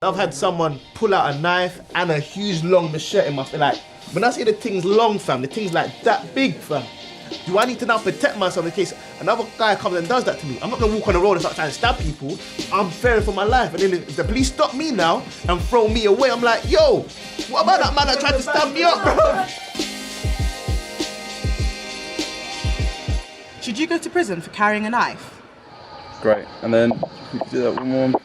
I've had someone pull out a knife and a huge long machete in my face. Like, when I say the thing's long, fam, the thing's like that big, fam. Do I need to now protect myself in case another guy comes and does that to me? I'm not gonna walk on the road and start trying to stab people. I'm fearing for my life. And then if the police stop me now and throw me away, I'm like, yo, what about that man that tried to stab me up, bro? Should you go to prison for carrying a knife? Great, and then we can do that one more.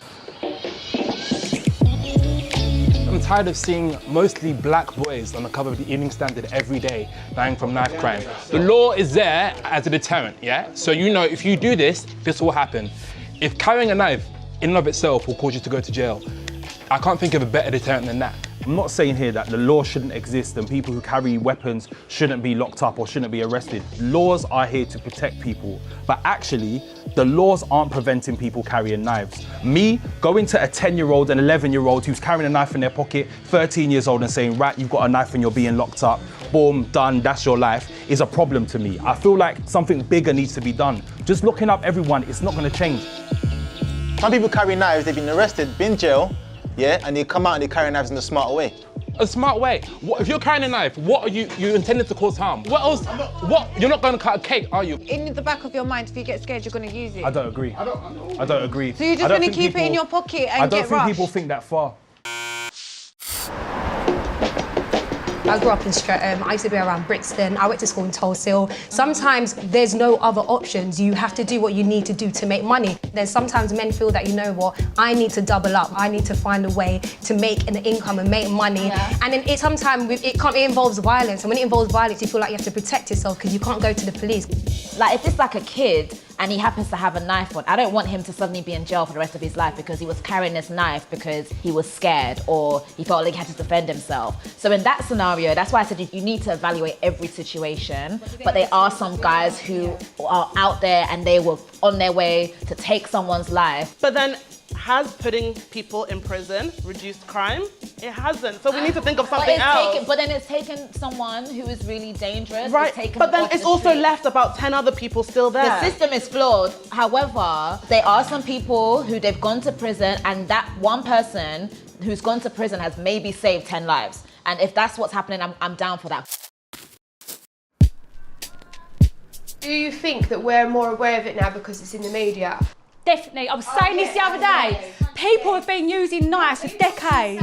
I'm tired of seeing mostly black boys on the cover of the Evening Standard every day dying from knife crime. The law is there as a deterrent, yeah? So you know if you do this, this will happen. If carrying a knife in and of itself will cause you to go to jail, I can't think of a better deterrent than that. I'm not saying here that the law shouldn't exist and people who carry weapons shouldn't be locked up or shouldn't be arrested. Laws are here to protect people, but actually, the laws aren't preventing people carrying knives. Me going to a 10-year-old and 11-year-old who's carrying a knife in their pocket, 13 years old, and saying, right, you've got a knife and you're being locked up, boom, done, that's your life, is a problem to me. I feel like something bigger needs to be done. Just locking up everyone, it's not gonna change. Some people carry knives, they've been arrested, been in jail, yeah, and they come out and they carry knives in a smart way. A smart way. What, if you're carrying a knife, what are you intended to cause harm? What else? What? You're not going to cut a cake, are you? In the back of your mind, if you get scared, you're going to use it. I don't agree. I don't agree. So you're just going to keep it in your pocket and get rushed? I don't think people think that far. I grew up in Streatham. I used to be around Brixton. I went to school in Tulse. Sometimes there's no other options. You have to do what you need to do to make money. Then sometimes men feel that, you know what, I need to double up. I need to find a way to make an income and make money. Yeah. And then sometimes it involves violence. And when it involves violence, you feel like you have to protect yourself because you can't go to the police. Like, if it's like a kid and he happens to have a knife on, I don't want him to suddenly be in jail for the rest of his life because he was carrying this knife because he was scared or he felt like he had to defend himself. So in that scenario, that's why I said you need to evaluate every situation, but there are some guys who are out there and they were on their way to take someone's life. But then, has putting people in prison reduced crime? It hasn't. So we need to think of something else. But then it's taken someone who is really dangerous. Right, but then it's also left about 10 other people still there. The system is flawed. However, there are some people who they've gone to prison and that one person who's gone to prison has maybe saved 10 lives. And if that's what's happening, I'm down for that. Do you think that we're more aware of it now because it's in the media? Definitely. I was saying this the other day. People have been using knives for decades.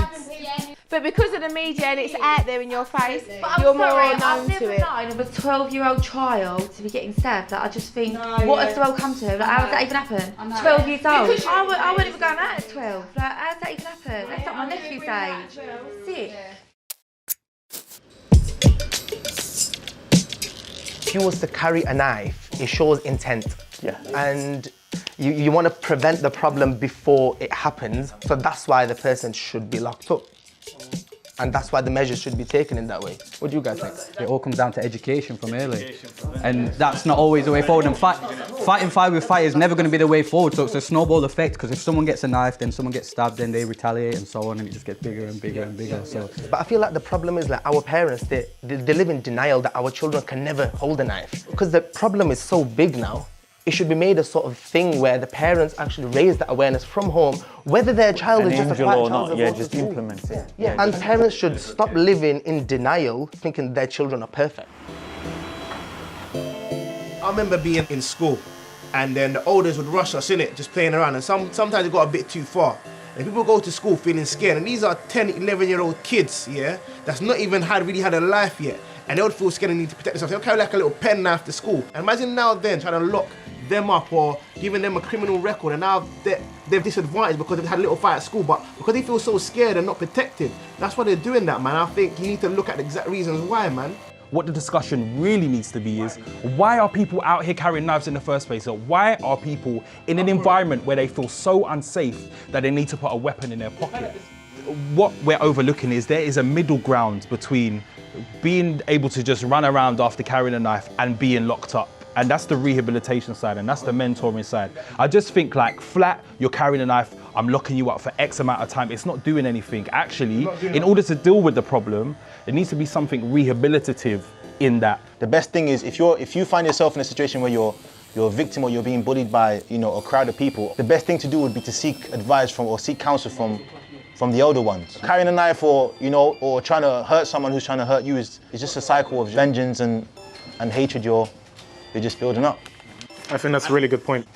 But because of the media and it's out there in your face, you're more known to it. I've never known of a 12-year-old child to be getting stabbed. Like, I just think, what has the world come to? Like, how does that even happen? 12 years old. I wouldn't even go out at 12. Like, how does that even happen? That's like my nephew's age. Sick. If you was to carry a knife, it shows intent. Yeah. And you want to prevent the problem before it happens, so that's why the person should be locked up. And that's why the measures should be taken in that way. What do you guys think? It all comes down to education from early. And that's not always the way forward. And fighting fire with fire is never going to be the way forward. So it's a snowball effect, because if someone gets a knife, then someone gets stabbed, then they retaliate and so on, and it just gets bigger and bigger and bigger. So. But I feel like the problem is like our parents, they live in denial that our children can never hold a knife. Because the problem is so big now. It should be made a sort of thing where the parents actually raise that awareness from home, whether their child is just a quiet child or not. Just implement it. Yeah, and parents should stop living in denial, thinking their children are perfect. I remember being in school, and then the elders would rush us, innit, just playing around, and sometimes it got a bit too far. And people go to school feeling scared, and these are 10, 11-year-old kids, yeah, that's not even really had a life yet. And they would feel scared and need to protect themselves. They'll carry like a little pen knife to school. And imagine now then trying to lock them up or giving them a criminal record, and now they're disadvantaged because they've had a little fight at school, but because they feel so scared and not protected, that's why they're doing that, man. I think you need to look at the exact reasons why, man. What the discussion really needs to be is, why are people out here carrying knives in the first place? Or why are people in an environment where they feel so unsafe that they need to put a weapon in their pocket? What we're overlooking is there is a middle ground between being able to just run around after carrying a knife and being locked up. And that's the rehabilitation side, and that's the mentoring side. I just think like flat, you're carrying a knife, I'm locking you up for X amount of time. It's not doing anything. Actually, in order to deal with the problem, there needs to be something rehabilitative in that. The best thing is if you find yourself in a situation where you're a victim or you're being bullied by a crowd of people, the best thing to do would be to seek advice from or seek counsel from from the older ones. Carrying a knife or trying to hurt someone who's trying to hurt you is just a cycle of vengeance and hatred you're just building up. I think that's a really good point.